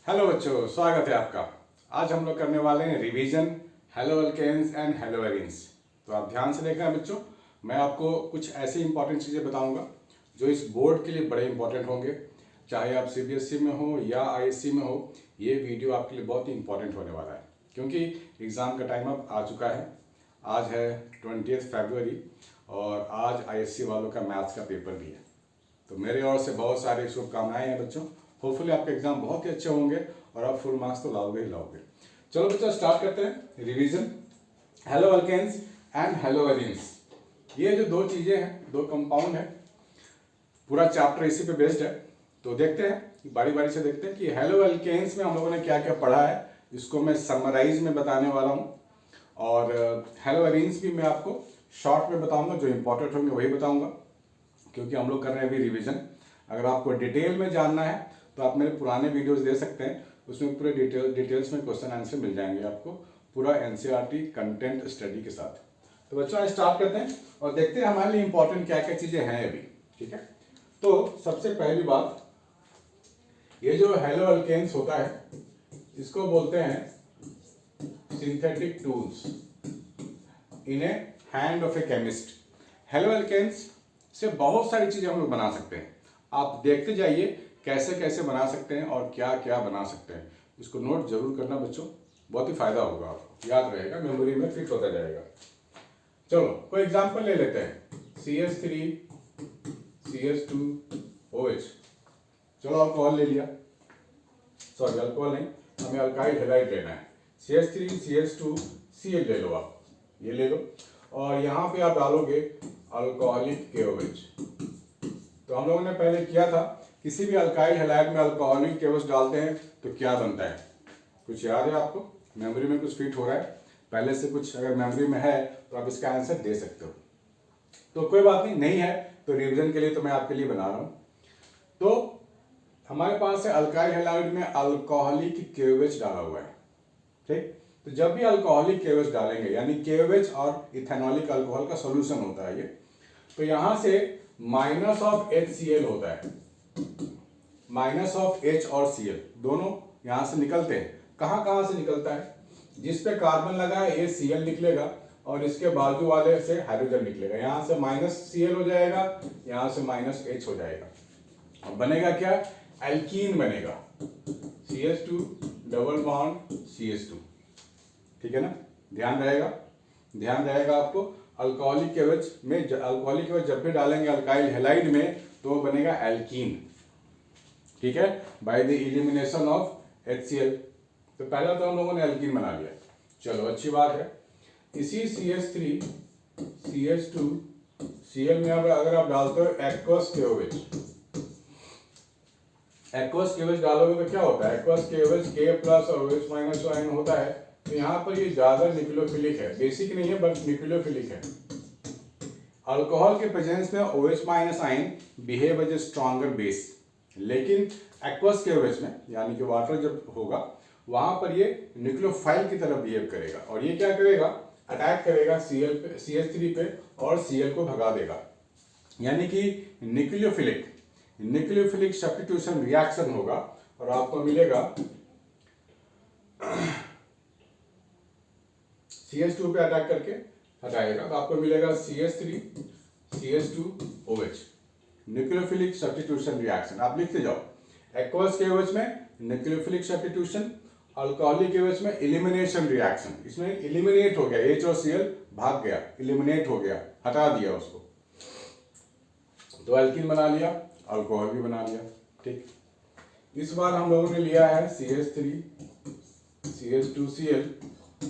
Hello बच्चों, स्वागत है आपका। आज हम लोग करने वाले हैं revision haloalkanes and haloarenes. तो आप ध्यान से देखना बच्चों, मैं आपको कुछ ऐसी इंपॉर्टेंट चीज़ें बताऊंगा जो इस बोर्ड के लिए बड़े इंपॉर्टेंट होंगे। चाहे आप सीबीएसई में हो या आईएससी में हो, ये वीडियो आपके लिए बहुत ही इंपॉर्टेंट होने वाला है क्योंकि एग्ज़ाम का टाइम अब आ चुका है। आज है 20 फरवरी और आज आईएससी वालों का मैथ्स का पेपर भी है। तो मेरे ओर से बहुत सारी शुभकामनाएं हैं बच्चों। होपफुली आपके एग्जाम बहुत ही अच्छे होंगे और आप फुल मार्क्स तो लाओगे ही लाओगे। चलो बच्चों, स्टार्ट करते हैं revision haloalkanes and haloarenes. ये जो दो चीज़ें हैं, दो कंपाउंड है, पूरा चैप्टर इसी पे बेस्ड है। तो देखते हैं, बारी बारी से देखते हैं कि हेलो अल्केन्स में हम लोगों ने क्या क्या पढ़ा है। इसको मैं समराइज में बताने वाला हूँ और हेलो एरीन्स भी मैं आपको शॉर्ट में बताऊंगा, जो इंपॉर्टेंट होंगे वही बताऊंगा क्योंकि हम लोग कर रहे हैं अभी रिवीजन। अगर आपको डिटेल में जानना है तो आप मेरे पुराने वीडियोस दे सकते हैं, उसमें पूरे डिटेल्स में क्वेश्चन आंसर मिल जाएंगे आपको, पूरा एनसीईआरटी कंटेंट स्टडी के साथ। तो बच्चों आज स्टार्ट करते हैं और देखते हैं हमारे लिए इंपॉर्टेंट क्या क्या चीज़ें हैं अभी। ठीक है, तो सबसे पहली बात, ये जो हेलो अल्केन्स होता है इसको बोलते हैं synthetic tools in a hand of a chemist. Haloalkanes से बहुत सारी चीज़ें हम लोग बना सकते हैं। आप देखते जाइए कैसे कैसे बना सकते हैं और क्या क्या बना सकते हैं। इसको नोट जरूर करना बच्चों, बहुत ही फायदा होगा, आपको याद रहेगा, मेमोरी में फिट होता जाएगा। चलो कोई एग्जांपल ले लेते हैं, CH3 CH2OH। चलो अल्कोहल ले लिया, सॉरी अल्कोहल नहीं, हमें अल्काइल हैलाइड लेना है। CH3 CH2Cl ले लो, आप ये ले लो और यहाँ पे आप डालोगे अल्कोहलिक KOH। तो हम लोगों ने पहले किया था, किसी भी अल्काइल हैलाइड में अल्कोहलिक KOH डालते हैं तो क्या बनता है, कुछ याद है आपको? मेमोरी में कुछ फिट हो रहा है पहले से? कुछ अगर मेमोरी में है तो आप इसका आंसर दे सकते हो। तो कोई बात नहीं, नहीं है तो रिवीजन के लिए तो मैं आपके लिए बना रहा हूँ। तो हमारे पास है अल्काइल हैलाइड में अल्कोहलिक KOH डाला हुआ है। ठीक, तो जब भी अल्कोहलिक KOH डालेंगे, यानी KOH और इथेनॉलिक अल्कोहल का सोल्यूशन होता है ये, तो यहां से माइनस ऑफ HCl होता है। माइनस ऑफ H और Cl दोनों यहां से निकलते हैं। कहां कहां से निकलता है? जिस पे कार्बन लगा है ये Cl निकलेगा और इसके बाजू वाले से हाइड्रोजन निकलेगा। यहां से माइनस Cl हो जाएगा, यहां से माइनस H हो जाएगा। अब बनेगा क्या? एल्कीन बनेगा, CH2 डबल बॉन्ड CH2। ठीक है ना, ध्यान रहेगा आपको। अल्कोहलिक KOH में अल्कोहलिक KOH जब भी डालेंगे अल्काइल हैलाइड में तो बनेगा एल्कीन। ठीक है, by the elimination of HCl। तो पहला तो हम लोगों ने एल्कीन बना लिया, चलो अच्छी बात है। इसी CH3 CH2Cl में अगर आप डालते हो एक्वस KOH, एक्वस KOH डालोगे तो क्या होता है? एक्वस KOH K प्लस और OH माइनस आयन होता है। तो यहाँ पर ये ज्यादा न्यूक्लियोफिलिक है, बेसिक नहीं है बट न्यूक्लियोफिलिक है। अल्कोहल के प्रेजेंस में OH minus ion behave as a stronger base, लेकिन एक्वस KOH में यानी कि वाटर जब होगा वहां पर ये न्यूक्लियोफाइल की तरह बिहेव करेगा और ये क्या करेगा? अटैक करेगा CH3 पे और Cl को भगा देगा। यानी कि न्यूक्लियोफिलिक सब्स्टिट्यूशन रिएक्शन होगा और आपको मिलेगा CH2 पे अटैक करके हटाएगा तो आपको मिलेगा CH3 CH2OH, nucleophilic substitution reaction. आप लिखते जाओ, एक्वस KOH में न्यूक्लियोफिलिक सब्स्टिट्यूशन, अल्कोहलिक KOH में एलिमिनेशन रिएक्शन। इसमें एलिमिनेट हो गया, H और Cl भाग गया, एलिमिनेट हो गया, हटा दिया उसको, तो एल्कीन बना लिया, अल्कोहल भी बना लिया। ठीक, इस बार हम लोगों ने लिया है CH3 CH2Cl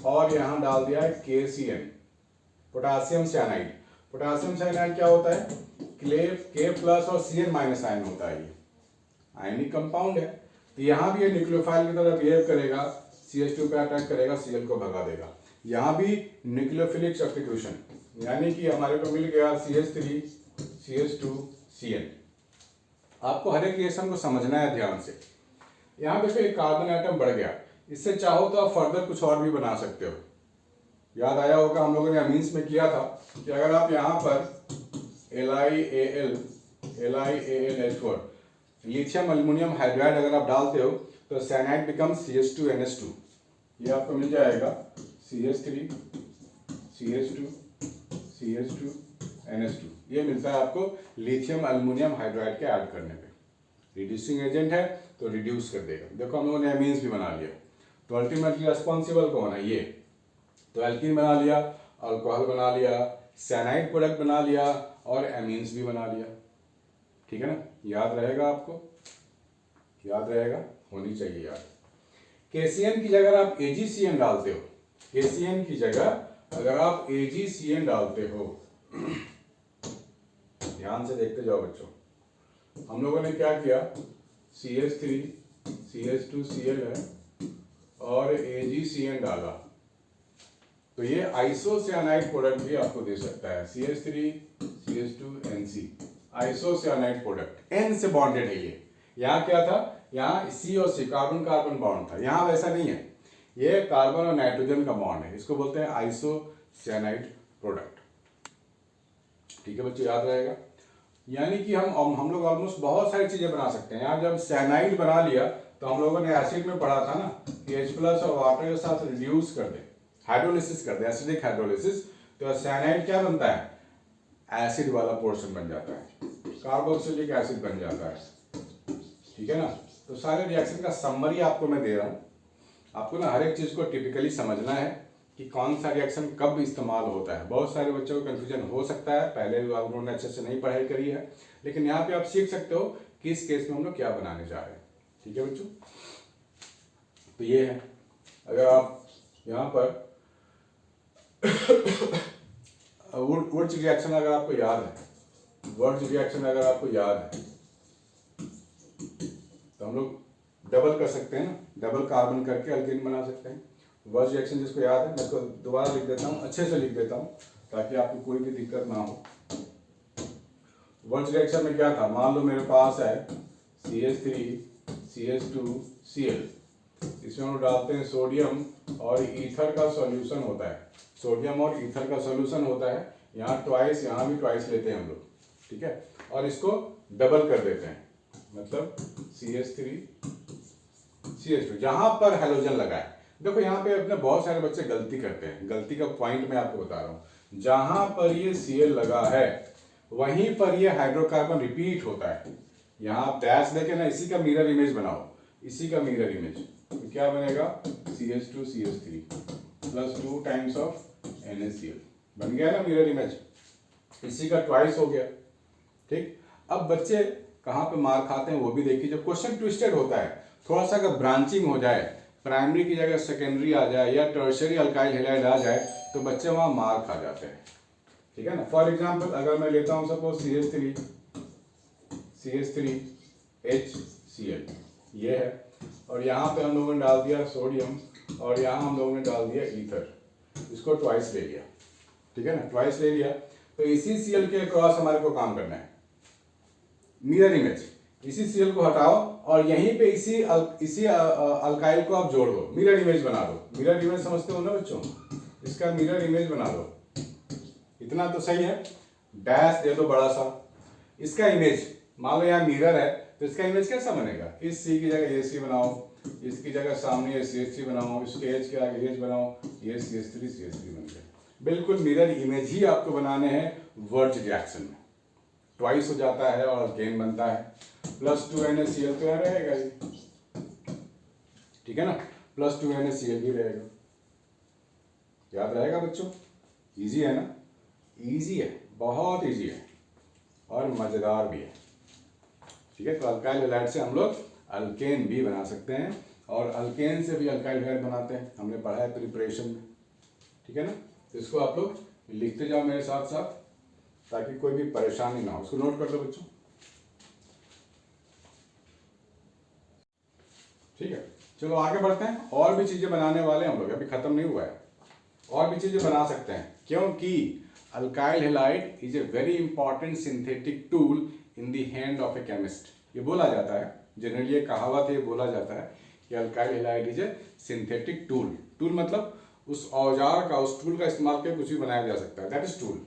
और यहां डाल दिया है KCN, potassium cyanide. Potassium cyanide क्या होता है? K प्लस और Cn माइनस आयन होता है, ये आयनिक कंपाउंड है। तो यहां भी ये न्यूक्लियोफाइल की तरह बिहेव करेगा, CH2 पे अटैक करेगा, Cl को भगा देगा। यहां भी न्यूक्लियोफिलिक सब्स्टिट्यूशन, यानी कि हमारे को मिल गया CH3 CH2Cn। आपको हर एक रिएक्शन को समझना है ध्यान से। यहाँ पे फिर कार्बन एटम बढ़ गया, इससे चाहो तो आप फर्दर कुछ और भी बना सकते हो। याद आया होगा हम लोगों ने अमीन्स में किया था कि अगर आप यहाँ पर LiAlH4 लिथियम एल्युमिनियम हाइड्राइड अगर आप डालते हो तो साइनाइड बिकम्स CH2NH2, ये आपको मिल जाएगा CH3 CH2 CH2 NH2, ये मिलता है आपको लिथियम एल्युमिनियम हाइड्राइड के ऐड करने पे। रिड्यूसिंग एजेंट है तो रिड्यूस कर देगा। देखो हम लोगों ने एमीन्स भी बना लिया, तो अल्टीमेटली रेस्पॉन्सिबल कौन है? ये तो एल्कीन बना लिया, अल्कोहल बना लिया, साइनाइड प्रोडक्ट बना लिया और एमीन्स भी बना लिया। ठीक है ना, याद रहेगा आपको, याद रहेगा, होनी चाहिए याद। KCN की जगह आप AgCN डालते हो, KCN की जगह अगर आप AgCN डालते हो, ध्यान से देखते जाओ बच्चों। हम लोगों ने क्या किया, CH3 CH2Cl है और AgCN डाला, तो ये आइसोसियानाइड प्रोडक्ट भी आपको दे सकता है, CH3 CH2NC, आइसोसियानाइड प्रोडक्ट, N से बॉन्डेड है ये। यहाँ क्या था, यहाँ C और C कार्बन कार्बन बॉन्ड था, यहाँ वैसा नहीं है, ये कार्बन और नाइट्रोजन का बॉन्ड है, इसको बोलते हैं आइसोसियानाइड प्रोडक्ट। ठीक है बच्चों, याद रहेगा। यानी कि हम लोग ऑलमोस्ट बहुत सारी चीजें बना सकते हैं। यहाँ जब साइनाइड बना लिया तो हम लोगों ने एसिड में पढ़ा था ना कि H+ और वाटर के साथ रिड्यूस कर दे, हाइड्रोलिसिस कर दे, एसिडिक हाइड्रोलिसिस, तो साइनाइड क्या बनता है, एसिड वाला पोर्शन बन जाता है, कार्बोक्सिलिक एसिड बन जाता है। ठीक है ना, तो सारे रिएक्शन का समरी आपको मैं दे रहा हूँ। आपको ना हर एक चीज को टिपिकली समझना है कि कौन सा रिएक्शन कब इस्तेमाल होता है। बहुत सारे बच्चों को कंफ्यूजन हो सकता है, पहले उन्होंने अच्छे से नहीं पढ़ाई करी है, लेकिन यहाँ पे आप सीख सकते हो कि इस केस में हम लोग क्या बनाने जा रहे हैं। ठीक है बच्चों, तो ये है, अगर आप यहाँ पर वुड्स रिएक्शन अगर आपको याद है, वुड्स रिएक्शन अगर आपको याद है, तो हम लोग डबल कर सकते हैं ना, डबल कार्बन करके अल्कीन बना सकते हैं। वुड्स रिएक्शन जिसको याद है, मैं इसको दोबारा लिख देता हूँ, अच्छे से लिख देता हूँ ताकि आपको कोई भी दिक्कत ना हो। वुड्स रिएक्शन में क्या था, मान लो मेरे पास है CH3 CH2Cl, इसमें हम लोग डालते हैं सोडियम और ईथर का सॉल्यूशन होता है, सोडियम और ईथर का सॉल्यूशन होता है, यहाँ ट्वाइस, यहाँ भी ट्वाइस लेते हैं हम लोग। ठीक है, और इसको डबल कर देते हैं, मतलब CH3 CH2, जहां पर हेलोजन लगा है। देखो यहाँ पे अपने बहुत सारे बच्चे गलती करते हैं, गलती का पॉइंट मैं आपको बता रहा हूँ। जहां पर ये Cl लगा है वहीं पर ये हाइड्रोकार्बन रिपीट होता है। यहाँ आप डैश देखे ना, इसी का मिरर इमेज बनाओ, इसी का मिरर इमेज, तो क्या बनेगा, CH2 CH3 plus 2 times of NaCl, बन गया ना मिरर इमेज, इसी का ट्वाइस हो गया। ठीक, अब बच्चे कहाँ पे मार खाते हैं वो भी देखिए। जब क्वेश्चन ट्विस्टेड होता है, थोड़ा सा अगर ब्रांचिंग हो जाए, प्राइमरी की जगह सेकेंडरी आ जाए या टर्शियरी अल्काइल हैलाइड आ जाए, तो बच्चे वहाँ मार खा जाते हैं। ठीक है ना, फॉर एग्जांपल अगर मैं लेता हूँ सपोज CH3HCl, ये है, और यहाँ पे हम लोगों ने डाल दिया सोडियम और यहाँ हम लोगों ने डाल दिया ईथर, इसको ट्वाइस ले लिया। ठीक है ना, ट्वाइस ले लिया, तो इसी Cl के क्रॉस हमारे को काम करना है, मिरर इमेज, इसी Cl को हटाओ और यहीं पे इसी अल्काइल को आप जोड़ दो, मिरर इमेज बना दो। मिरर इमेज समझते हो ना बच्चों, इसका मिरर इमेज बना दो, इतना तो सही है, डैश दे दो बड़ा सा, इसका इमेज मान लो यहाँ मिरर है, तो इसका इमेज कैसा बनेगा, इस C की जगह AC बनाओ, इसकी जगह सामने ये CH3 बनाओ, इसके H के आगे H बनाओ, ये CH3 बन गया। बिल्कुल मिरर इमेज ही आपको बनाने हैं वर्ज रिएक्शन में, ट्वाइस हो जाता है और अल्केन बनता है, प्लस 2 NaCl तो यहाँ रहेगा ही। ठीक है ना, प्लस 2 NaCl भी रहेगा। याद रहेगा बच्चों, इजी है ना, इजी है, बहुत इजी है और मजेदार भी है। ठीक है, तो अल्काइल हैलाइड से हम लोग अल्केन भी बना सकते हैं और अल्केन से भी अल्काइल हैलाइड बनाते हैं, हमने पढ़ा है प्रिपरेशन में। ठीक है ना, तो इसको आप लोग लिखते जाओ मेरे साथ साथ ताकि कोई भी परेशानी ना हो, इसको नोट कर लो बच्चों। ठीक है, चलो आगे बढ़ते हैं, और भी चीजें बनाने वाले हम लोग, अभी खत्म नहीं हुआ है, और भी चीजें बना सकते हैं, क्योंकि alkyl halide is a very important synthetic tool in the hand of a chemist. ये बोला जाता है, जनरली ये कहावत है, ये बोला जाता है कि alkyl halide is a synthetic tool. Tool मतलब उस औजार का, उस टूल का इस्तेमाल करके कुछ भी बनाया जा सकता है, that is tool,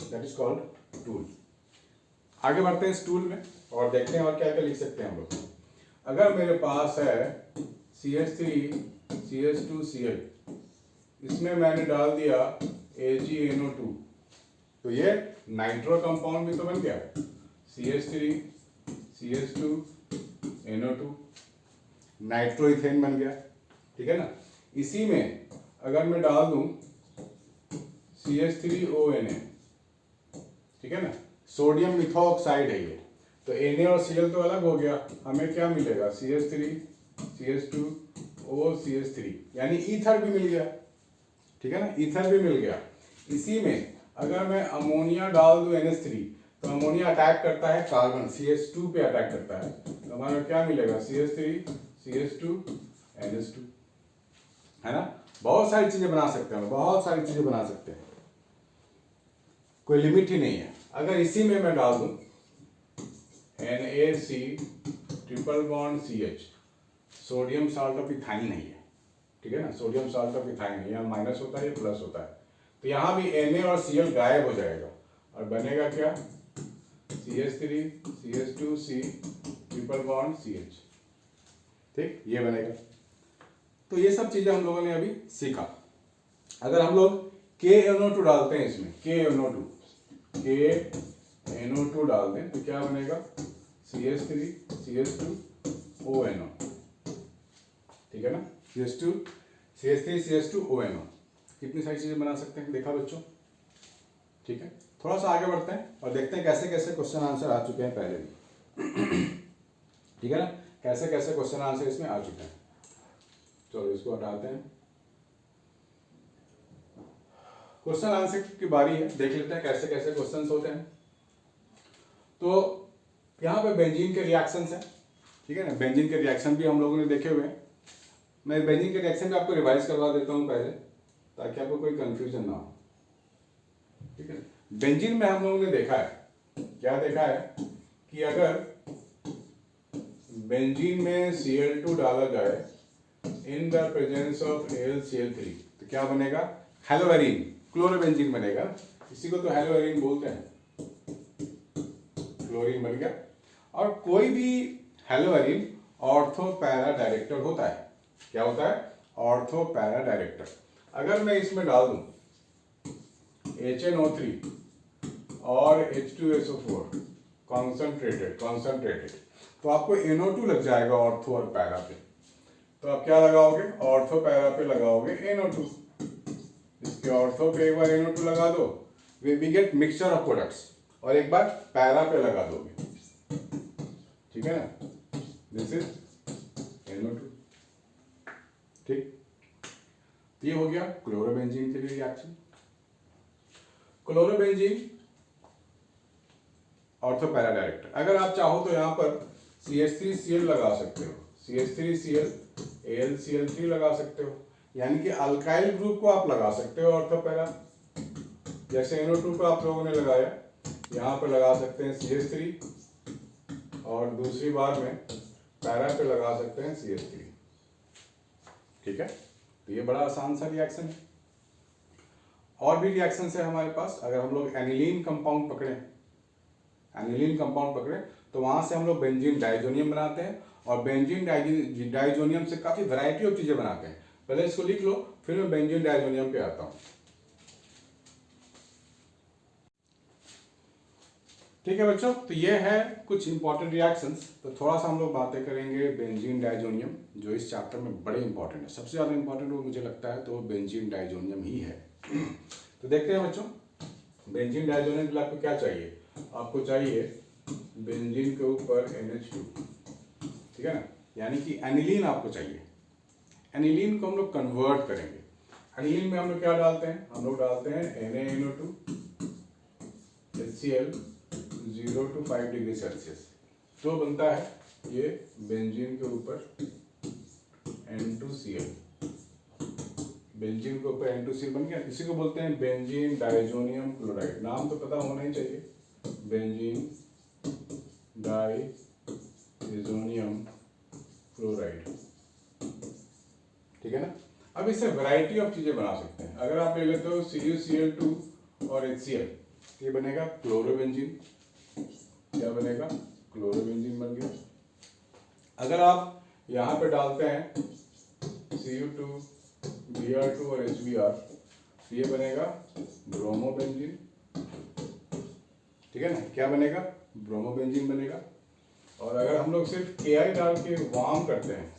that is called tool. आगे बढ़ते हैं इस टूल में और देखते हैं और क्या क्या लिख सकते हैं हम लोग। अगर मेरे पास है CH3CH2Cl, इसमें मैंने डाल दिया AgNO2, तो ये नाइट्रो कंपाउंड भी तो बन गया, CH3CH2NO2 नाइट्रोइथेन बन गया, ठीक है ना। इसी में अगर मैं डाल दूं CH3ONA, ठीक है ना, सोडियम मिथॉक्साइड है ये, तो Na और Cl तो अलग हो गया, हमें क्या मिलेगा CH3CH2OCH3, यानी ईथर भी मिल गया, ठीक है ना, ईथर भी मिल गया। इसी में अगर मैं अमोनिया डाल दूं NH3, तो अमोनिया अटैक करता है कार्बन CH2 पे अटैक करता है, तो हमारा क्या मिलेगा CH3CH2NH2, है ना। बहुत सारी चीजें बना सकते हैं, बहुत सारी चीजें बना सकते हैं, कोई लिमिट ही नहीं है। अगर इसी में मैं डाल दूं NaC triple bond CH, sodium salt of ethyne नहीं है, ठीक है ना, सोडियम साल्ट ऑफ इथाइन है, यहाँ माइनस होता है, ये प्लस होता है, तो यहाँ भी Na और Cl गायब हो जाएगा और बनेगा क्या CH3CH2C ट्रिपल बॉन्ड CH, ठीक, ये बनेगा। तो ये सब चीजें हम लोगों ने अभी सीखा। अगर हम लोग KNO2 डालते हैं इसमें, KNO2 डाल दें तो क्या बनेगा CH3CH2ONO, ठीक है ना, CH3CH2ONO। कितनी सारी चीजें बना सकते हैं देखा बच्चों, ठीक है। थोड़ा सा आगे बढ़ते हैं और देखते हैं कैसे कैसे क्वेश्चन आंसर आ चुके हैं पहले भी, ठीक है ना, कैसे कैसे क्वेश्चन आंसर इसमें आ चुके हैं। चलो इसको हटाते हैं, क्वेश्चन आंसर की बारी है, देख लेते हैं कैसे कैसे क्वेश्चंस होते हैं। तो यहाँ पे बेंजीन के रिएक्शंस हैं, ठीक है ना, बेंजीन के रिएक्शन भी हम लोगों ने देखे हुए हैं। मैं बेंजीन के रिएक्शन भी आपको रिवाइज करवा देता हूँ पहले, ताकि आपको कोई कंफ्यूजन ना हो, ठीक है। बेंजीन में हम लोगों ने देखा है, क्या देखा है कि अगर बेंजीन में Cl2 डाला जाए in the presence of AlCl3, तो क्या बनेगा हेलोवेरिन, क्लोरोबेंजीन बनेगा, इसी को तो हेलोवेरिन बोलते हैं, क्लोरीन बन गया। और कोई भी हेलोवेरिन ऑर्थो पैरा डायरेक्टर होता है, क्या होता है ऑर्थो पैरा डायरेक्टर। अगर मैं इसमें डाल दूं HNO3 और H2SO4 कॉन्सनट्रेटेड, तो आपको NO2 लग जाएगा ऑर्थो और पैरा पे, तो आप क्या लगाओगे ऑर्थो पैरा पे लगाओगे NO2, इसके ऑर्थो पे एक बार NO2 लगा दो, we get mixture of products, और एक बार पैरा पे लगा दोगे, ठीक है ना, दिस इज NO2, ठीक। ये हो गया क्लोरोबेंजीन के लिए reaction. Chlorobenzene ortho para director, अगर आप चाहो तो यहाँ पर CH3Cl लगा सकते हो, CH3Cl AlCl3 लगा सकते हो, यानी कि अल्काइल ग्रुप को आप लगा सकते हो ऑर्थो पैरा, जैसे NO2 को आप लोगों ने लगाया, यहाँ पर लगा सकते हैं CH3 और दूसरी बार में पैरा पे लगा सकते हैं CH3, ठीक है। तो ये बड़ा आसान सा रिएक्शन है। और भी रिएक्शन है हमारे पास, अगर हम लोग एनिलीन कंपाउंड पकड़ें तो वहां से हम लोग बेंजीन डाइजोनियम बनाते हैं, और बेंजीन डाइजोनियम से काफी वैरायटी ऑफ चीजें बनाते हैं। पहले इसको लिख लो, फिर मैं बेंजीन डाइजोनियम पे आता हूं, ठीक है बच्चों। तो ये है कुछ इंपॉर्टेंट रिएक्शंस। तो थोड़ा सा हम लोग बातें करेंगे बेंजीन डाइजोनियम, जो इस चैप्टर में बड़े इंपॉर्टेंट है। सबसे ज़्यादा इंपॉर्टेंट वो मुझे लगता है तो बेंजीन डाइजोनियम ही है। तो देखते हैं बच्चों, बेंजीन डाइजोनियम के लिए आपको क्या चाहिए, आपको चाहिए बेंजीन के ऊपर NH2, ठीक है ना, यानी कि एनिलीन आपको चाहिए। एनिलीन को हम लोग कन्वर्ट करेंगे। एनिलीन में हम लोग क्या डालते हैं, हम लोग डालते हैं NaNO2 HCl 0 to 5 degree Celsius, तो बनता है ये बेंजीन के ऊपर N2Cl, बेंजीन के ऊपर N2Cl बन गया। इसी को बोलते हैं बेंजीन डाइजोनियम क्लोराइड, नाम तो पता होना ही चाहिए, बेंजीन डाइजोनियम क्लोराइड, ठीक है ना। अब इससे वैरायटी ऑफ चीजें बना सकते हैं। अगर आप ले लेते हो CuCl2 और HCl, ये बनेगा क्लोरोबेंजीन, क्या बनेगा क्लोरोबेंजीन बन गया। अगर आप यहाँ पे डालते हैं Cu2, Br2 और HBr, तो ये बनेगा ब्रोमोबेंजीन, ठीक है ना। क्या बनेगा? ब्रोमोबेंजीन बनेगा। और अगर हम लोग सिर्फ Ki डाल के वार्म करते हैं,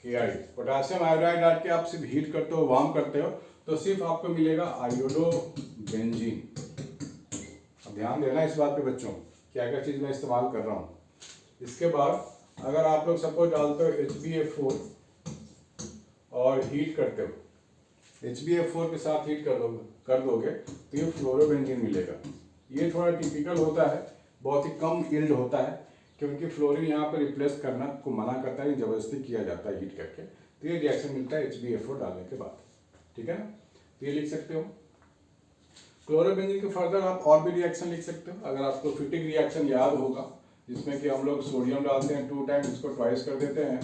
Ki पोटेशियम आयोडाइड डाल के आप सिर्फ हीट करते हो, वार्म करते हो, तो सिर्फ आपको मिलेगा आयोडोबेंजीन। अब ध्यान देना इस बात पे बच्चों, क्या क्या चीज़ मैं इस्तेमाल कर रहा हूँ। इसके बाद अगर आप लोग सपोज डालते हो HbF4 और हीट करते हो, HbF4 के साथ हीट कर दोगे तो ये फ्लोरोबेंजीन मिलेगा। ये थोड़ा टिपिकल होता है, बहुत ही कम यील्ड होता है, क्योंकि फ्लोरीन यहाँ पर रिप्लेस करना को मना करता है, जबरदस्ती किया जाता है हीट करके। तो ये रिएक्शन मिलता है HbF4 डालने के बाद, ठीक है ना। तो ये लिख सकते हो। क्लोरोबेंजीन के फर्दर आप और भी रिएक्शन लिख सकते हो। अगर आपको फिटिक रिएक्शन याद होगा, जिसमें कि हम लोग सोडियम डालते हैं 2 टाइम्स, इसको ट्वाइस कर देते हैं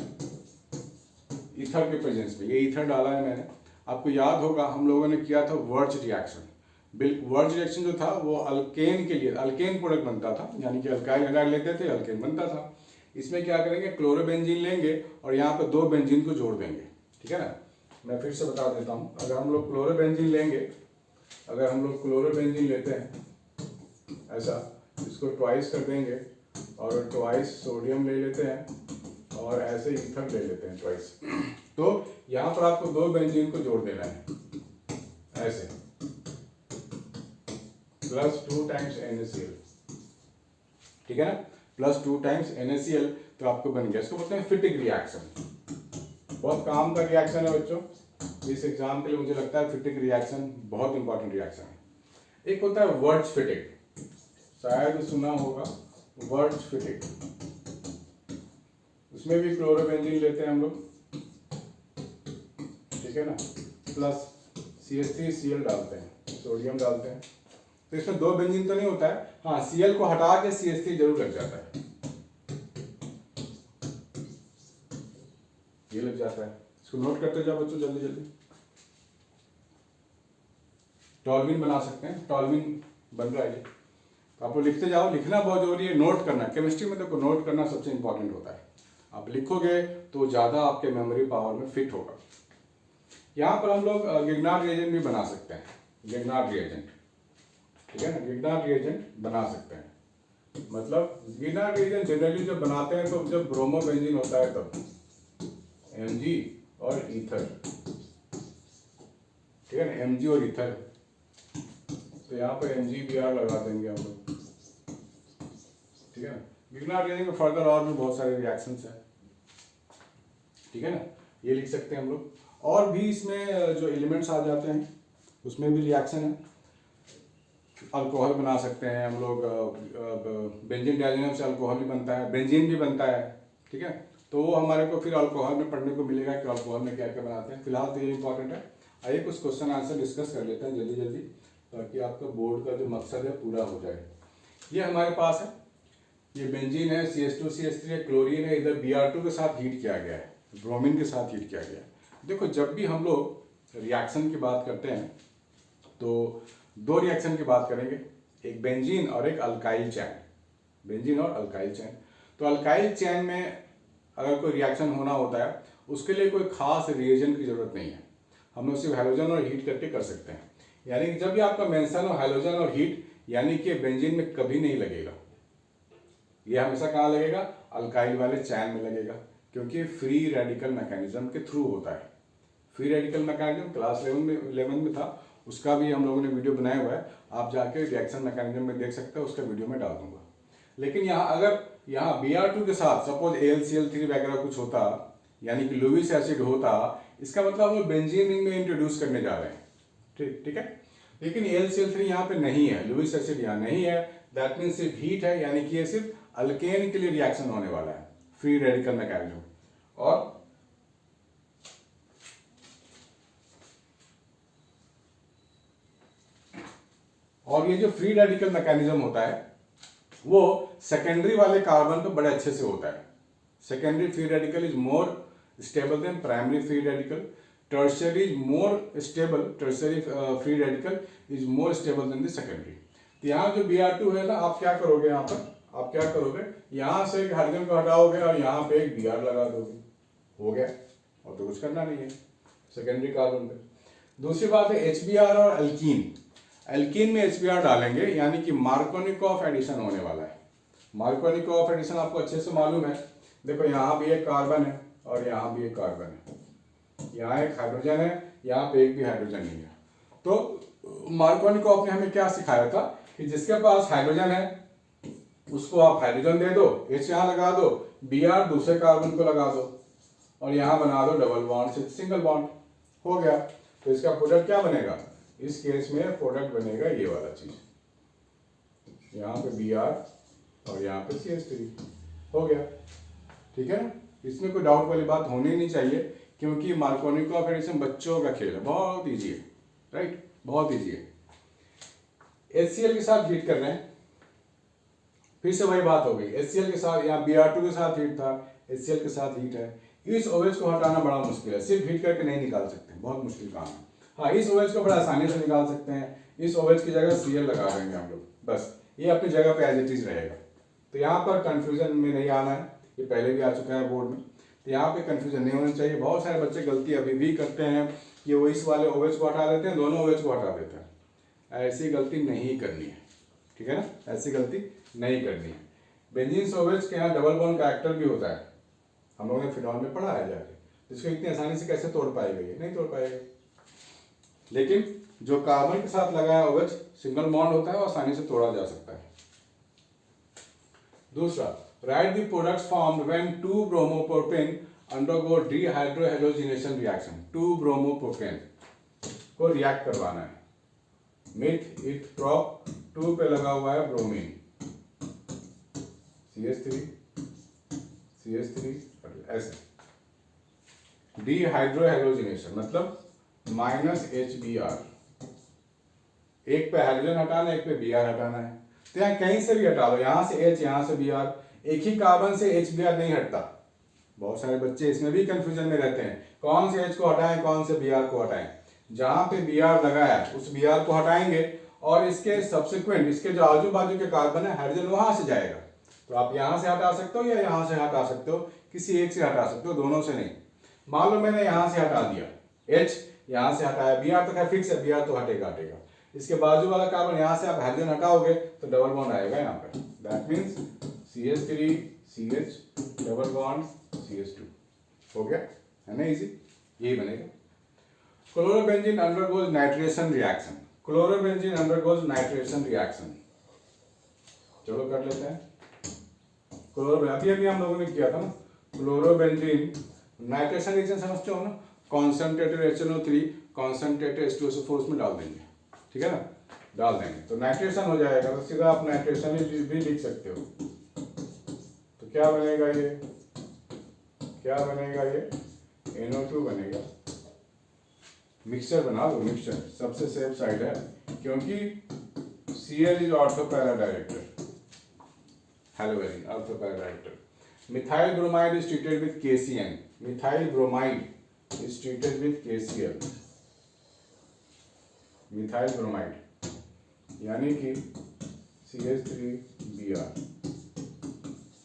ईथर के प्रेजेंस में। ये ईथर डाला है मैंने, आपको याद होगा हम लोगों ने किया था वर्च रिएक्शन। वर्च रिएक्शन जो था वो अल्केन के लिए, अल्केन प्रोडक्ट बनता था, यानी कि अल्काइल हाइड्राइड लेते थे, अल्केन बनता था। इसमें क्या करेंगे, क्लोरोबेंजीन लेंगे और यहाँ पर 2 बेंजीन को जोड़ देंगे, ठीक है ना। मैं फिर से बता देता हूँ। अगर हम लोग क्लोरोबेंजीन लेंगे, अगर हम लोग क्लोरोबेंजीन लेते हैं ऐसा, इसको ट्वाइस कर देंगे और ट्वाइस सोडियम ले लेते हैं और ऐसे ईथर ले लेते हैं ट्वाइस, तो यहाँ पर आपको 2 बेंजीन को जोड़ देना है ऐसे, +2 टाइम्स NaCl, ठीक है ना, +2 टाइम्स NaCl, तो आपको बन गया। इसको बोलते हैं फिटिक रिएक्शन। बहुत काम का रिएक्शन है बच्चों, इस एग्जाम के लिए मुझे लगता है फिटिक रिएक्शन बहुत इंपॉर्टेंट रिएक्शन है। एक होता है वर्च फिटिक, शायद सुना होगा वर्च फिटिक। उसमें भी क्लोरोबेंजीन लेते हैं हम लोग, ठीक है ना, प्लस CH3Cl डालते हैं, सोडियम डालते हैं। तो इसमें 2 बेंजीन तो नहीं होता है, हाँ Cl को हटा के CH3 जरूर लग जाता है, ये लग जाता है। इसको नोट करते जाओ बच्चों जल्दी जल्दी। टॉल्विन बना सकते हैं, टॉल्विन बन रहा है। तो आप लोग लिखते जाओ, लिखना बहुत जरूरी है, नोट करना। केमिस्ट्री में देखो नोट करना सबसे इंपॉर्टेंट होता है। आप लिखोगे तो ज़्यादा आपके मेमोरी पावर में फिट होगा। यहाँ पर हम लोग गिग्नार्ड रिएजेंट भी बना सकते हैं, गिग्नार्ड रिएजेंट, ठीक है ना, गिग्नार्ड रिएजेंट बना सकते हैं। मतलब गिग्नार्ड रिएजेंट जनरली जब बनाते हैं तो जब ब्रोमोबेंजीन होता है तब Mg और ईथर, ठीक है ना, Mg और ईथर। तो यहाँ पे MgBr लगा देंगे हम लोग, ठीक है ना। गिग्नार्ड रिएजेंट में फर्दर और भी बहुत सारे रिएक्शंस हैं, ठीक है ना, ये लिख सकते हैं हम लोग। और भी इसमें जो एलिमेंट्स आ जाते हैं उसमें भी रिएक्शन है। अल्कोहल बना सकते हैं हम लोग, बेंजीन डाइजेनम से अल्कोहल भी बनता है, बेंजीन भी बनता है, ठीक है। तो वो हमारे को फिर अल्कोहल में पढ़ने को मिलेगा कि अल्कोहल में क्या क्या बनाते हैं। फिलहाल तो ये इंपॉर्टेंट है। आइए कुछ क्वेश्चन आंसर डिस्कस कर लेते हैं जल्दी जल्दी, ताकि आपका बोर्ड का जो मकसद है पूरा हो जाए। ये हमारे पास है, ये बेंजीन है, CH2 CH3 है, क्लोरीन है, इधर Br2 के साथ हीट किया गया है, ब्रोमीन के साथ हीट किया गया है। देखो जब भी हम लोग रिएक्शन की बात करते हैं तो 2 रिएक्शन की बात करेंगे, एक बेंजीन और एक अल्काइल चैन, बेंजीन और अल्काइल चैन। तो अल्काइल चैन में अगर कोई रिएक्शन होना होता है उसके लिए कोई खास रिएजेंट की जरूरत नहीं है, हम लोग सिर्फ हैलोजन और हीट करके कर सकते हैं। यानी कि जब भी आपका मेंशन हो हैलोजन और हीट, यानी कि बेंजीन में कभी नहीं लगेगा, ये हमेशा कहाँ लगेगा, अल्काइल वाले चैन में लगेगा, क्योंकि फ्री रेडिकल मैकेनिज्म के थ्रू होता है। फ्री रेडिकल मैकेनिज्म क्लास 11 में था, उसका भी हम लोगों ने वीडियो बनाया हुआ है, आप जाके रिएक्शन मैकेनिज्म में देख सकते हो, उसका वीडियो में डाल दूंगा। लेकिन यहाँ अगर यहाँ Br2 के साथ सपोज AlCl3 वगैरह कुछ होता, यानी कि लुईस एसिड होता, इसका मतलब हम लोग बेंजीन रिंग में इंट्रोड्यूस करने जा रहे हैं, ठीक है। लेकिन AlCl3 यहाँ पे नहीं है, लुईस एसिड यहाँ नहीं है, दैट मीन्स सिर्फ हीट है, यानी कि ये सिर्फ अल्केन के लिए रिएक्शन होने वाला है, फ्री रेडिकल मैकेनिज्म। और ये जो फ्री रेडिकल मैकेनिज्म होता है वो सेकेंडरी वाले कार्बन पे बड़े अच्छे से होता है। Secondary free radical is more stable then primary free radical, tertiary is more stable, tertiary free radical is more stable then the secondary. तो यहाँ जो Br2 है ना, आप क्या करोगे, यहाँ पर आप क्या करोगे, यहाँ से एक हाइड्रोजन को हटाओगे और यहाँ पे एक Br लगा दोगे, हो गया, और तो कुछ करना नहीं है सेकेंडरी कार्बन पे। दूसरी बात है HBr और एल्कीन। एल्कीन में HBr डालेंगे यानी कि मार्कोनिकॉफ एडिशन होने वाला है। मार्कोनिकॉफ एडिशन आपको अच्छे से मालूम है, देखो यहाँ भी एक कार्बन है और यहाँ भी एक कार्बन है, यहाँ एक हाइड्रोजन है, यहाँ पे एक भी हाइड्रोजन नहीं है। तो मार्कोनिकॉफ ने हमें क्या सिखाया था कि जिसके पास हाइड्रोजन है उसको आप हाइड्रोजन दे दो, H यहाँ लगा दो, Br दूसरे कार्बन को लगा दो और यहाँ बना दो डबल बॉन्ड से सिंगल बॉन्ड, हो गया। तो इसका प्रोडक्ट क्या बनेगा, इस केस में प्रोडक्ट बनेगा ये वाला चीज, यहाँ पे Br और यहाँ पे CH3, हो गया, ठीक है ना। इसमें कोई डाउट वाली बात होनी नहीं चाहिए, क्योंकि मार्कोनिकॉफ एडिशन बच्चों का खेल है, बहुत ईजी है, राइट, बहुत ईजी है। HCl के साथ हीट कर रहे हैं, फिर से वही बात हो गई, HCl के साथ, यहाँ Br2 के साथ हीट था, HCl के साथ हीट है। इस OH को हटाना बड़ा मुश्किल है, सिर्फ हीट करके नहीं निकाल सकते, बहुत मुश्किल काम है। हाँ, इस OH को बड़ा आसानी से निकाल सकते हैं, इस OH की जगह Cl लगा देंगे हम लोग, बस ये अपनी जगह पे एज इट इज रहेगा। तो यहाँ पर कंफ्यूजन में नहीं आना है, ये पहले भी आ चुका है बोर्ड में, तो यहाँ पे कंफ्यूजन नहीं होना चाहिए। बहुत सारे बच्चे गलती अभी भी करते हैं कि वो इस वाले OH को हटा देते हैं, दोनों OH को हटा देते हैं, ऐसी गलती नहीं करनी है, ठीक है ना, ऐसी गलती नहीं करनी है। बेंजीन OH के यहाँ डबल बॉन्ड कैरेक्टर भी होता है, हम लोगों ने फिनॉल में पढ़ा है जाके, जिसको इतनी आसानी से कैसे तोड़ पाएगा, ये नहीं तोड़ पाएगा। लेकिन जो कार्बन के साथ लगा है OH सिंगल बॉन्ड होता है और आसानी से तोड़ा जा सकता है। दूसरा, write the products formed when 2 bromopropane undergo dehydrohalogenation reaction. 2 bromopropane को रिएक्ट करवाना है, मिथ इथ प्रॉप 2 पे लगा हुआ है ब्रोमीन, CH3 ऐसे, डिहाइड्रोहैलोजिनेशन मतलब -HBr, एक पे हाइड्रोजन हटाना है, एक पे Br हटाना है। तो यहाँ कहीं से भी हटा लो, यहाँ से H, यहाँ से Br, एक ही कार्बन से HBr नहीं हटता। बहुत सारे बच्चे इसमें भी कंफ्यूजन में रहते हैं, कौन से H को हटाएं, कौन से Br को हटाएं। जहां पे Br लगा है उस Br को हटाएंगे और इसके सब्सिक्वेंट, इसके जो आजू बाजू के कार्बन है, हाइड्रोजन वहां से जाएगा। तो आप यहाँ से हटा सकते हो या यहाँ से हटा सकते हो, किसी एक से हटा सकते हो, दोनों से नहीं। मान लो मैंने यहाँ से हटा दिया H, यहाँ से हटाया Br, तो क्या फिक्स है, Br तो हटेगा हटेगा। इसके बाजू वाला कार्बन यहाँ से आप हाइड्रोजन हटाओगे तो डबल बॉन्ड आएगा यहाँ पे, that means CH3 CH double bond CH2, हो गया, है ना, इजी, यही बनेगा। Chlorobenzene undergoes nitration reaction, chlorobenzene undergoes nitration reaction, चलो कर लेते हैं। अभी हम लोगों ने किया था ना, क्लोरोबेंजीन नाइट्रेशन रिएक्शन समझते हो ना, कॉन्सेंट्रेटेड HNO3 कॉन्सेंट्रेटेड H2SO4 उसमें डाल देंगे, ठीक है ना, डाल देंगे तो नाइट्रेशन हो जाएगा। तो सीधा आप नाइट्रेशन भी लिख सकते हो। तो क्या बनेगा ये, क्या बनेगा ये, NO2 बनेगा। मिक्सचर बना दो, मिक्सचर सबसे सेफ साइड है, क्योंकि Cl is ortho para director, हेलोवेरिन ortho para director. Methyl bromide is treated with KCN, methyl bromide is treated with KCl, methyl bromide यानी कि CH3Br,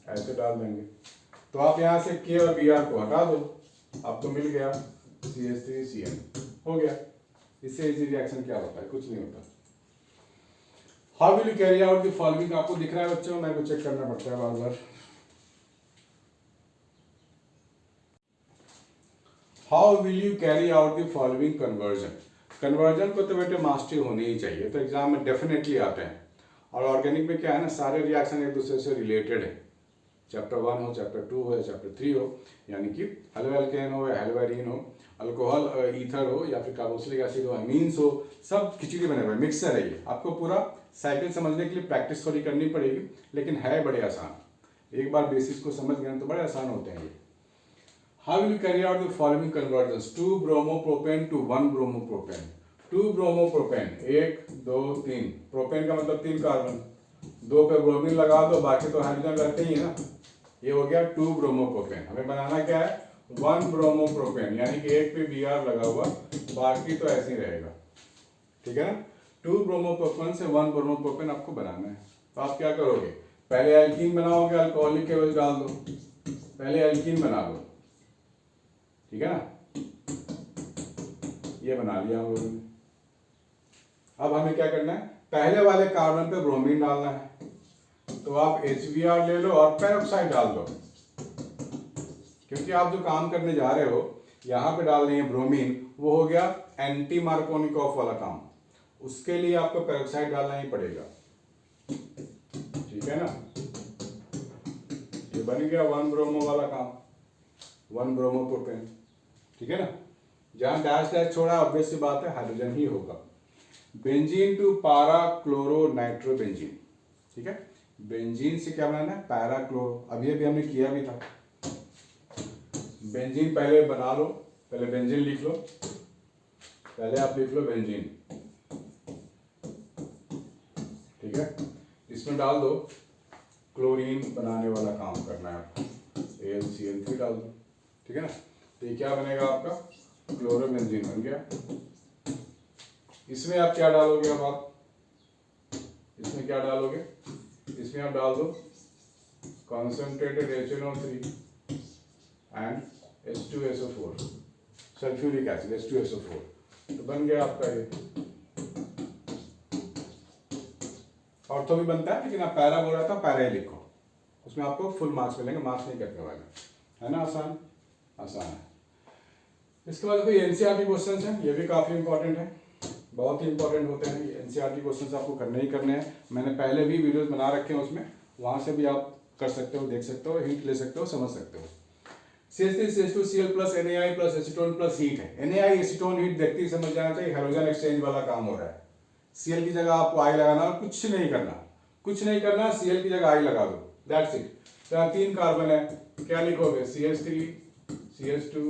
ऐसे डाल देंगे। तो आप यहाँ से K और Br को हटा दो, आपको मिल गया CH3Cl, हो गया। इससे इजी रिएक्शन क्या होता है, कुछ नहीं होता। How will you carry out the following, आपको दिख रहा है बच्चों, मेरे को चेक करना पड़ता है बार बार। How will you carry out the following conversion, conversion को तो बेटे मास्टरी होनी ही चाहिए, तो एग्जाम में डेफिनेटली आते हैं। और ऑर्गेनिक में क्या है ना, सारे रिएक्शन एक दूसरे से रिलेटेड है, चैप्टर 1 हो, चैप्टर 2 हो या चैप्टर 3 हो, यानी कि हेलो एल्केन हो या हेलोवेरिन हो, अल्कोहल ईथर हो या फिर कार्बोक्सिलिक एसिड हो, अमीन्स हो, सब खिचड़ी बने हुए मिक्सर है ये। आपको पूरा साइकिल समझने के लिए प्रैक्टिस थोड़ी करनी पड़ेगी, लेकिन है बड़े आसान, एक बार बेसिस को समझ गए तो बड़े आसान होते हैं ये। How will you carry out the following conversions, 2 bromopropane to 1 bromopropane, 2 bromopropane, 1 2 3, propane का मतलब 3 कार्बन, 2 पे ब्रोमीन लगा दो, बाकी तो हाइड्रोजन रहते ही है ना, ये हो गया 2 ब्रोमोप्रोपेन। हमें बनाना क्या है, 1 ब्रोमोप्रोपेन, यानी कि एक पे Br लगा हुआ, बाकी तो ऐसे ही रहेगा, ठीक है ना। 2 ब्रोमोप्रोपेन से 1 ब्रोमोप्रोपेन आपको बनाना है। तो आप क्या करोगे, पहले एल्कीन बनाओगे, अल्कोहलिक केवल डाल दो, पहले एल्कीन बना लो, ठीक है ना। ये बना लिया हम लोगों ने। अब हमें क्या करना है, पहले वाले कार्बन पे ब्रोमीन डालना है, तो आप HBr ले लो और पेरोक्साइड डाल दो, क्योंकि आप जो काम करने जा रहे हो यहाँ पे डाल रहे हैं ब्रोमीन, वो हो गया एंटी मार्कोनिकॉफ वाला काम, उसके लिए आपको पेरोक्साइड डालना ही पड़ेगा, ठीक है ना। ये बन गया 1 ब्रोमो वाला काम, 1 ब्रोमो प्रोपेन, ठीक है ना। जहां डैश डैश छोड़ा ऑब्वियस सी बात है हाइड्रोजन ही होगा। बेंजीन टू पारा क्लोरो नाइट्रोबेंजीन, ठीक है। बेंजीन से क्या बनाना है, पैरा क्लोरो, अभी अभी हमने किया भी था। बेंजीन पहले बना लो, पहले बेंजीन लिख लो, पहले आप लिख लो बेंजीन, ठीक है। इसमें डाल दो क्लोरीन बनाने वाला काम करना है आपको, AlCl3 डाल दो, ठीक है ना। तो ये क्या बनेगा आपका, क्लोरोबेंजीन बन गया। इसमें आप क्या डालोगे, अब आप इसमें क्या डालोगे, इसमें आप डाल दो concentrated HNO3 and H2SO4, sulphuric acid H2SO4, तो बन गया आपका ये। ऑर्थो भी बनता है, लेकिन आप पैरा बोल रहा था, पैरा ही लिखो, उसमें आपको फुल मार्क्स मिलेंगे, मार्क्स नहीं कटने वाले, है ना। आसान आसान है। इसके बाद कोई NCERT क्वेश्चन है, ये भी काफ़ी इंपॉर्टेंट है, बहुत ही इंपॉर्टेंट होते हैं ये NCERT क्वेश्चन, आपको करने ही करने हैं। मैंने पहले भी वीडियोस बना रखे हैं उसमें, वहाँ से भी आप कर सकते हो, देख सकते हो, हिंट ले सकते हो, समझ सकते हो। CH3CH2Cl plus NaI plus acetone plus heat है। NaI एसीटोन हीट देखते ही समझ जाना चाहिए हाइड्रोजन एक्सचेंज वाला काम हो रहा है। Cl की जगह आपको I लगाना और कुछ नहीं करना, कुछ नहीं करना, Cl की जगह I लगा दो, दैट्स इट। तो 3 कार्बन है, क्या लिखोगे, CH3 CH2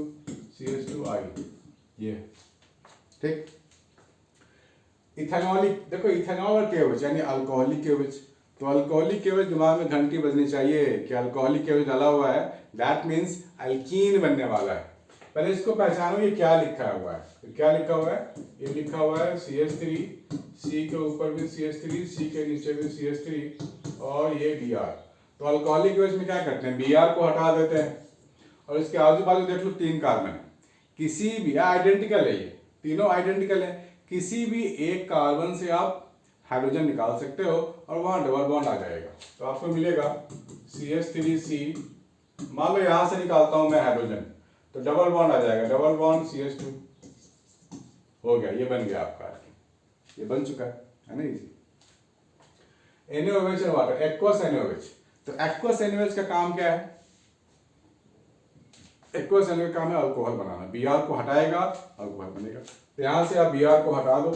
CH2I, ये ठीक। इथेनॉलिक, देखो इथेनॉल और केवच यानी अल्कोहलिक केवच, तो अल्कोहलिक केवच दिमाग में घंटी बजनी चाहिए कि अल्कोहलिक केवच डाला हुआ है, दैट मीन्स अल्कीन बनने वाला है। पहले इसको पहचानो, ये क्या लिखा हुआ है, तो क्या लिखा हुआ है, ये लिखा हुआ है CH3, C के ऊपर भी CH3, C के नीचे भी CH3 और ये Br। तो अल्कोहलिक केवच में क्या करते हैं, Br को हटा देते हैं और इसके आजू बाजू देख लो 3 कार्बन है, किसी भी आइडेंटिकल है, ये तीनों आइडेंटिकल है, किसी भी एक कार्बन से आप हाइड्रोजन निकाल सकते हो और वहां डबल बॉन्ड आ जाएगा। तो आपको मिलेगा CH3C, मान लो यहां से निकालता हूं मैं हाइड्रोजन, तो डबल बॉन्ड आ जाएगा, डबल बॉन्ड CH2 हो गया, ये बन गया आपका, ये बन चुका है ना easy. NaOH water, aqueous NaOH, तो एक्वस NaOH का काम क्या है, एक्वस NaOH का काम है अल्कोहल बनाना, Br को हटाएगा अल्कोहल बनेगा। तो यहां से आप Br को हटा दो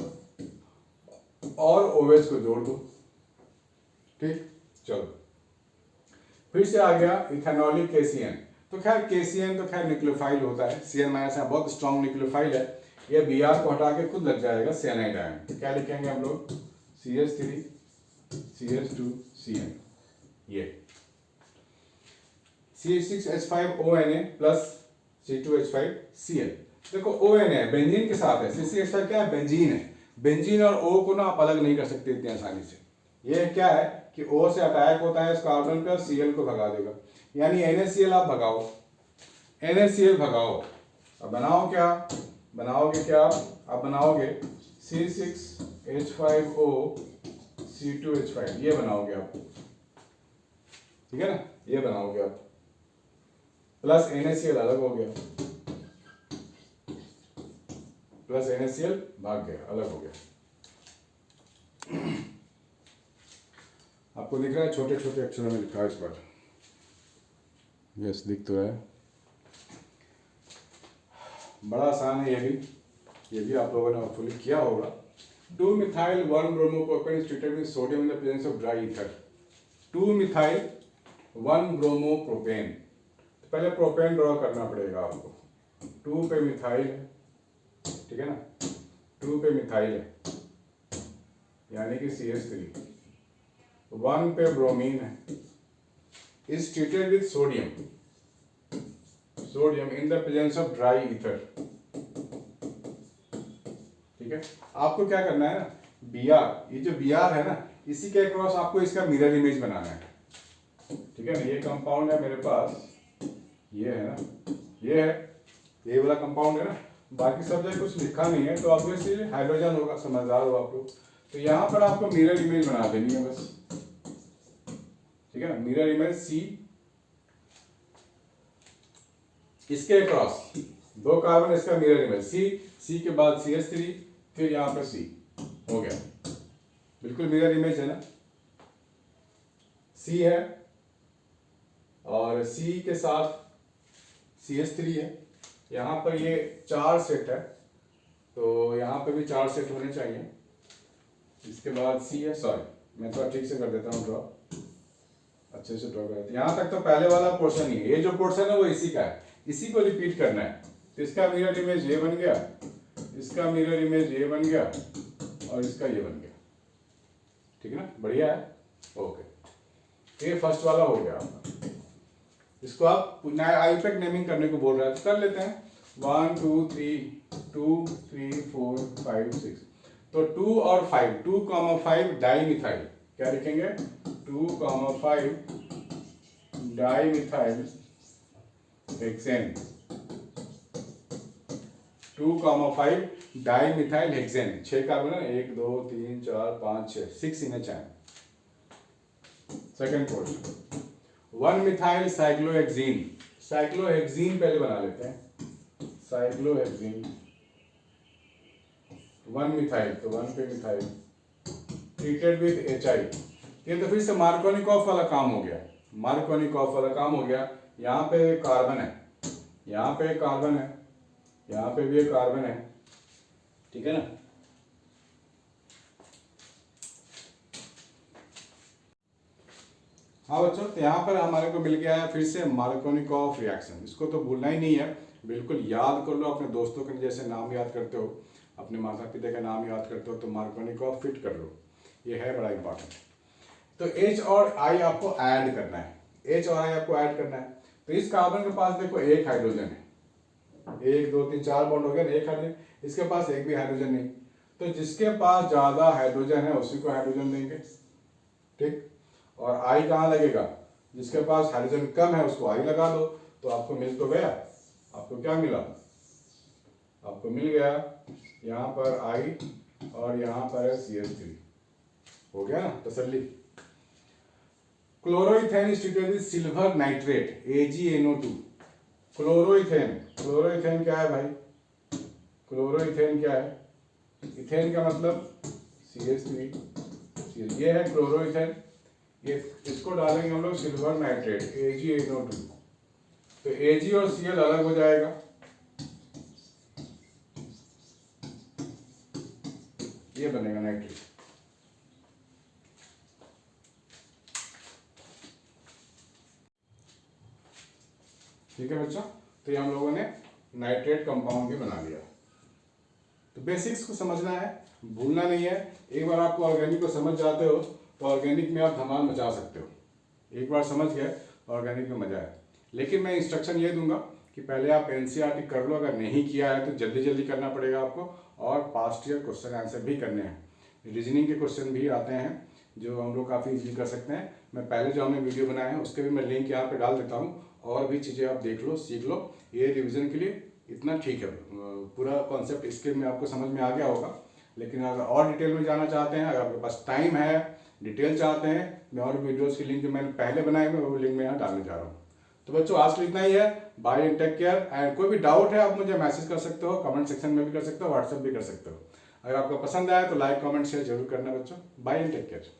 और OH को जोड़ दो, ठीक। चलो फिर से आ गया इथेनॉलिक KCN, तो खैर KCN तो खैर न्यूक्लियोफाइल होता है, CN- बहुत स्ट्रॉन्ग न्यूक्लियोफाइल है, ये Br को हटा के खुद लग जाएगा साइनाइड आयन। तो क्या लिखेंगे हम लोग, CH3 CH2 CN, ये CH6H5ONa प्लस C2H5Cl। देखो ONa है, बेंजीन के साथ है, CH6H5 क्या है, बेंजीन है, बेंजीन और O को ना आप अलग नहीं कर सकते इतनी आसानी से। ये क्या है कि O से अटैक होता है इस कार्बन पे और Cl को भगा देगा, यानी NaCl आप भगाओ, NaCl भगाओ, अब बनाओ क्या, बनाओगे क्या आप बनाओगे C6H5O C2H5, ये बनाओगे आप, ठीक है ना, ये बनाओगे आप, प्लस NaCl अलग हो गया, प्लस NaCl भाग गया, अलग हो गया। आपको दिख रहा है, छोटे छोटे अक्षरों में लिखा है इस बार, यस दिख तो है, बड़ा आसान है ये भी आप लोगों ने होपफुली किया होगा। 2-methyl 1-bromopropane is treated with sodium in the presence of dry ether। 2-methyl 1-bromopropane, तो पहले प्रोपेन ड्रॉ करना पड़ेगा आपको, 2 पे मिथाइल है, ठीक है ना, 2 पे मिथाइल है यानी कि CH3, 1 पे ब्रोमीन है, is treated with sodium in the presence of dry ether, ठीक है। आपको क्या करना है ना, Br, ये जो Br है ना, इसी के अक्रॉस आपको इसका मिरर इमेज बनाना है, ठीक है ना। ये कंपाउंड है मेरे पास, ये है ना, ये है, ये वाला कंपाउंड है ना, बाकी सब जगह कुछ लिखा नहीं है, तो ऑब्वियसली हाइड्रोजन होगा, समझदार हो आप लोग। तो यहाँ पर आपको मिरर इमेज बना देनी है बस, ठीक है ना। मिरर इमेज सी, इसके क्रॉस 2 कार्बन, इसका मिरर इमेज सी, सी के बाद CH3, फिर यहाँ पर C हो गया, बिल्कुल मिरर इमेज है ना। C है और C के साथ CH3 है, यहाँ पर ये 4 सेट है, तो यहाँ पे भी 4 सेट होने चाहिए। इसके बाद C है, सॉरी मैं थोड़ा ठीक से कर देता हूँ ड्रॉ, अच्छे से ड्रॉ कर देते हैं। यहाँ तक तो पहले वाला पोर्शन ही है, ये जो पोर्शन है वो इसी का है, इसी को रिपीट करना है। तो इसका मिरर इमेज ये बन गया, इसका मिरर इमेज ये बन गया और इसका ये बन गया, ठीक है ना, बढ़िया है, ओके। ये फर्स्ट वाला हो गया आपका। इसको आप आईपैक नेमिंग करने को बोल रहा है तो कर लेते हैं। 1 2 3 4 5 6, तो 2 और 5, 2,5 डाईमिथाइल, क्या लिखेंगे, 2,5 dimethyl hexane, 2,5 dimethyl hexane, 6 carbon है, 1 2 3 4 5 6, 6 इन a chain। Second portion 1 methyl cyclohexene, cyclohexene पहले बना लेते हैं, साइक्लोहेक्सीन 1 मिथाइल, तो 1 पे मिथाइल, ट्रीटेड विद HI। ये तो फिर से मार्कोनिकॉफ वाला काम हो गया, मार्कोनिकॉफ वाला काम हो गया। यहाँ पे कार्बन है, यहाँ पे कार्बन है, यहाँ पे भी एक कार्बन है, ठीक है ना। हाँ बच्चों, तो यहाँ पर हमारे को मिल गया है फिर से मार्कोनिकॉफ रिएक्शन, इसको तो भूलना ही नहीं है, बिल्कुल याद कर लो, अपने दोस्तों के जैसे नाम याद करते हो, अपने माता पिता का नाम याद करते हो, तो मार्कोनिकॉफ फिट कर लो, ये है बड़ा इंपॉर्टेंट। तो H और I आपको ऐड करना है, H और I आपको ऐड करना है। तो इस कार्बन के पास देखो एक हाइड्रोजन है, 1 2 3 4 बॉन्ड हो गया, एक हाइड्रोजन, इसके पास एक भी हाइड्रोजन नहीं, तो जिसके पास ज्यादा हाइड्रोजन है उसी को हाइड्रोजन देंगे, ठीक। और I कहाँ लगेगा, जिसके पास हाइड्रोजन कम है उसको I लगा दो, तो आपको मिल तो गया, आपको क्या मिला, आपको मिल गया यहाँ पर I और यहाँ पर है CH3, हो गया ना, तसल्ली। Chloroethane is treated with silver nitrate AgNO2, chloroethane, chloroethane क्या है भाई, क्लोरोइथेन क्या है, इथेन का मतलब CH3, ये है क्लोरोइथेन, ये इसको डालेंगे हम लोग सिल्वर नाइट्रेट AgNO2, तो Ag और Cl अलग हो जाएगा, ये बनेगा नाइट्रेट। ठीक है बच्चों, तो ये हम लोगों ने नाइट्रेट कंपाउंड भी बना लिया। तो बेसिक्स को समझना है, भूलना नहीं है। एक बार आपको ऑर्गेनिक को समझ जाते हो तो ऑर्गेनिक में आप धमाल मचा सकते हो, एक बार समझ गए ऑर्गेनिक में मजा है। लेकिन मैं इंस्ट्रक्शन ये दूंगा कि पहले आप NCERT कर लो, अगर नहीं किया है तो जल्दी जल्दी करना पड़ेगा आपको, और पास्ट ईयर क्वेश्चन आंसर भी करने हैं। रीजनिंग के क्वेश्चन भी आते हैं जो हम लोग काफ़ी इजीली कर सकते हैं। मैं पहले जो हमने वीडियो बनाए हैं उसके भी मैं लिंक यहाँ पे डाल देता हूँ, और भी चीज़ें आप देख लो, सीख लो। ये रिवीजन के लिए इतना ठीक है, पूरा कॉन्सेप्ट इसके में आपको समझ में आ गया होगा। लेकिन अगर और डिटेल में जाना चाहते हैं, अगर आपके पास टाइम है, डिटेल चाहते हैं, मैं और वीडियोज़ की लिंक जो मैंने पहले बनाए हुए वो लिंक मैं यहाँ डालने जा रहा हूँ। तो बच्चों आज के लिए इतना ही है, bye and take care. And कोई भी डाउट है आप मुझे मैसेज कर सकते हो, कमेंट सेक्शन में भी कर सकते हो, व्हाट्सएप भी कर सकते हो। अगर आपको पसंद आया तो लाइक कमेंट शेयर जरूर करना बच्चों। Bye and take care.